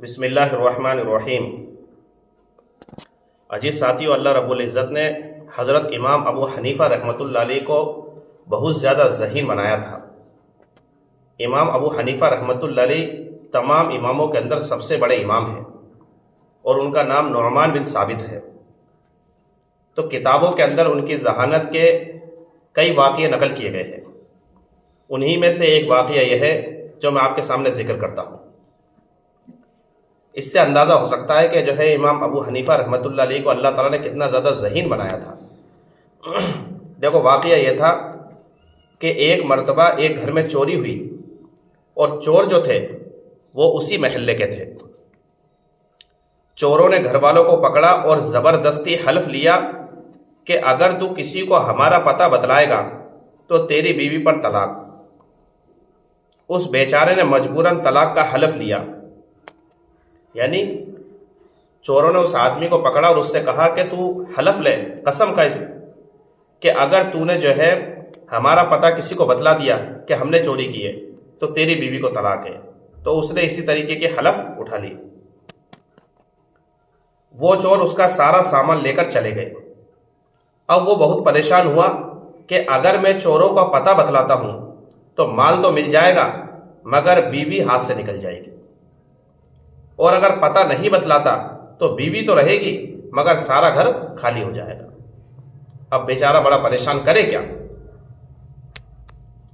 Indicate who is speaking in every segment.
Speaker 1: بسم اللہ الرحمن الرحیم۔ عزیز ساتھیو، اللہ رب العزت نے حضرت امام ابو حنیفہ رحمۃ اللہ علیہ کو بہت زیادہ ذہین بنایا تھا۔ امام ابو حنیفہ رحمۃ اللہ علیہ تمام اماموں کے اندر سب سے بڑے امام ہیں اور ان کا نام نعمان بن ثابت ہے۔ تو کتابوں کے اندر ان کی ذہانت کے کئی واقعے نقل کیے گئے ہیں۔ انہی میں سے ایک واقعہ یہ ہے جو میں آپ کے سامنے ذکر کرتا ہوں۔ اس سے اندازہ ہو سکتا ہے کہ جو ہے امام ابو حنیفہ رحمۃ اللہ علیہ کو اللہ تعالیٰ نے کتنا زیادہ ذہین بنایا تھا۔ دیکھو، واقعہ یہ تھا کہ ایک مرتبہ ایک گھر میں چوری ہوئی اور چور جو تھے وہ اسی محلے کے تھے۔ چوروں نے گھر والوں کو پکڑا اور زبردستی حلف لیا کہ اگر تو کسی کو ہمارا پتہ بتلائے گا تو تیری بیوی پر طلاق۔ اس بیچارے نے مجبوراً طلاق کا حلف لیا، یعنی چوروں نے اس آدمی کو پکڑا اور اس سے کہا کہ تو حلف لے، قسم کھا کہ اگر تو نے جو ہے ہمارا پتہ کسی کو بتلا دیا کہ ہم نے چوری کی ہے تو تیری بیوی کو طلاق ہے۔ تو اس نے اسی طریقے کے حلف اٹھا لی۔ وہ چور اس کا سارا سامان لے کر چلے گئے۔ اب وہ بہت پریشان ہوا کہ اگر میں چوروں کا پتہ بتلاتا ہوں تو مال تو مل جائے گا مگر بیوی ہاتھ سے نکل جائے گی، اور اگر پتہ نہیں بتلاتا تو بیوی تو رہے گی مگر سارا گھر خالی ہو جائے گا۔ اب بیچارہ بڑا پریشان، کرے کیا؟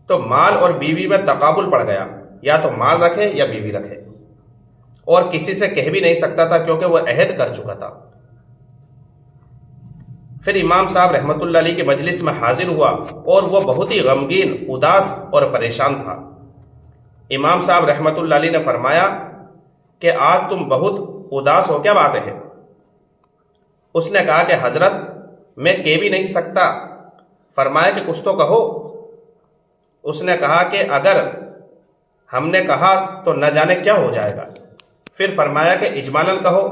Speaker 1: تو مال اور بیوی میں تقابل پڑ گیا، یا تو مال رکھے یا بیوی رکھے، اور کسی سے کہہ بھی نہیں سکتا تھا کیونکہ وہ عہد کر چکا تھا۔ پھر امام صاحب رحمۃ اللہ علیہ کی مجلس میں حاضر ہوا اور وہ بہت ہی غمگین، اداس اور پریشان تھا۔ امام صاحب رحمۃ اللہ علیہ نے فرمایا کہ آج تم بہت اداس ہو، کیا بات ہے؟ اس نے کہا کہ حضرت میں کہہ بھی نہیں سکتا۔ فرمایا کہ کچھ تو کہو۔ اس نے کہا کہ اگر ہم نے کہا تو نہ جانے کیا ہو جائے گا۔ پھر فرمایا کہ اجمالاً کہو۔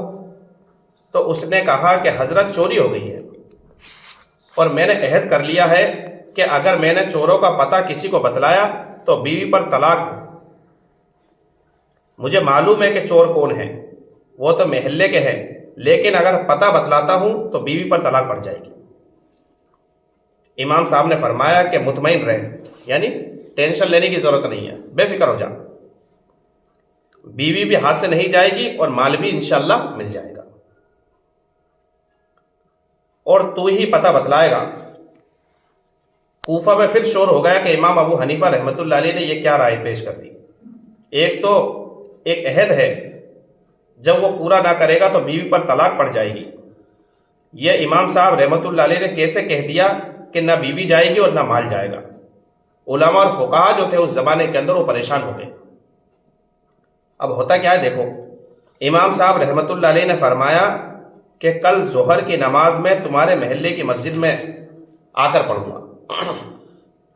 Speaker 1: تو اس نے کہا کہ حضرت چوری ہو گئی ہے اور میں نے عہد کر لیا ہے کہ اگر میں نے چوروں کا پتہ کسی کو بتلایا تو بیوی پر طلاق ہو۔ مجھے معلوم ہے کہ چور کون ہے، وہ تو محلے کے ہیں، لیکن اگر پتہ بتلاتا ہوں تو بیوی پر طلاق پڑ جائے گی۔ امام صاحب نے فرمایا کہ مطمئن رہے، یعنی ٹینشن لینے کی ضرورت نہیں ہے، بے فکر ہو جا، بیوی بھی ہاتھ سے نہیں جائے گی اور مال بھی انشاءاللہ مل جائے گا، اور تو ہی پتہ بتلائے گا۔ کوفہ میں پھر شور ہو گیا کہ امام ابو حنیفہ رحمۃ اللہ علیہ نے یہ کیا رائے پیش کر دی۔ ایک تو ایک عہد ہے، جب وہ پورا نہ کرے گا تو بیوی پر طلاق پڑ جائے گی۔ یہ امام صاحب رحمۃ اللہ علیہ نے کیسے کہہ دیا کہ نہ بیوی جائے گی اور نہ مال جائے گا؟ علماء اور فقہاء جو تھے اس زمانے کے اندر وہ پریشان ہو گئے۔ اب ہوتا کیا ہے دیکھو، امام صاحب رحمۃ اللہ علیہ نے فرمایا کہ کل ظہر کی نماز میں تمہارے محلے کی مسجد میں آ کر پڑھوں گا۔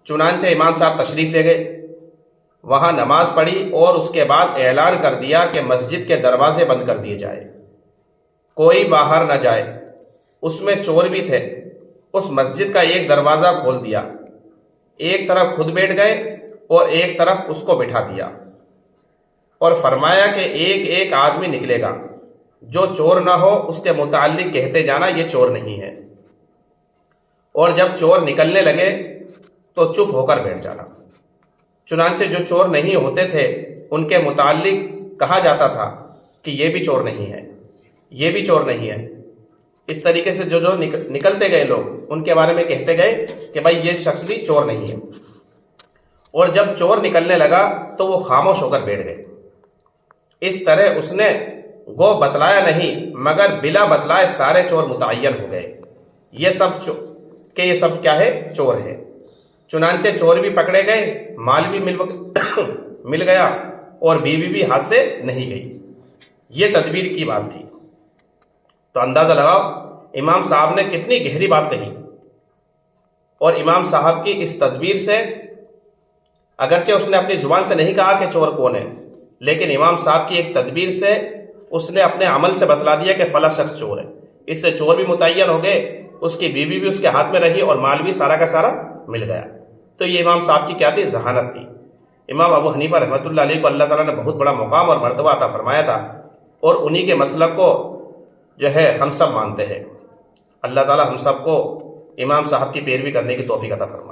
Speaker 1: چنانچہ امام صاحب تشریف لے گئے، وہاں نماز پڑھی اور اس کے بعد اعلان کر دیا کہ مسجد کے دروازے بند کر دیے جائے، کوئی باہر نہ جائے۔ اس میں چور بھی تھے۔ اس مسجد کا ایک دروازہ کھول دیا، ایک طرف خود بیٹھ گئے اور ایک طرف اس کو بٹھا دیا، اور فرمایا کہ ایک ایک آدمی نکلے گا، جو چور نہ ہو اس کے متعلق کہتے جانا یہ چور نہیں ہے، اور جب چور نکلنے لگے تو چپ ہو کر بیٹھ جانا۔ چنانچہ جو چور نہیں ہوتے تھے ان کے متعلق کہا جاتا تھا کہ یہ بھی چور نہیں ہے، یہ بھی چور نہیں ہے۔ اس طریقے سے جو نکلتے گئے لوگ ان کے بارے میں کہتے گئے کہ بھائی یہ شخص بھی چور نہیں ہے، اور جب چور نکلنے لگا تو وہ خاموش ہو کر بیٹھ گئے۔ اس طرح اس نے گو بتلایا نہیں مگر بلا بتلائے سارے چور متعین ہو گئے، یہ سب کیا ہے؟ چور ہے۔ چنانچہ چور بھی پکڑے گئے، مال بھی مل گیا اور بیوی بھی ہاتھ سے نہیں گئی۔ یہ تدبیر کی بات تھی۔ تو اندازہ لگاؤ امام صاحب نے کتنی گہری بات کہی، اور امام صاحب کی اس تدبیر سے، اگرچہ اس نے اپنی زبان سے نہیں کہا کہ چور کون ہے، لیکن امام صاحب کی ایک تدبیر سے اس نے اپنے عمل سے بتلا دیا کہ فلاں شخص چور ہے۔ اس سے چور بھی متعین ہو گئے، اس کی بیوی بھی اس کے ہاتھ میں رہی اور مال بھی سارا کا سارا مل گیا۔ تو یہ امام صاحب کی کیا تھی؟ ذہانت تھی۔ امام ابو حنیفہ رحمۃ اللہ علیہ کو اللہ تعالیٰ نے بہت بڑا مقام اور مرتبہ عطا فرمایا تھا اور انہی کے مسلک کو جو ہے ہم سب مانتے ہیں۔ اللہ تعالی ہم سب کو امام صاحب کی پیروی کرنے کی توفیق عطا فرمائے۔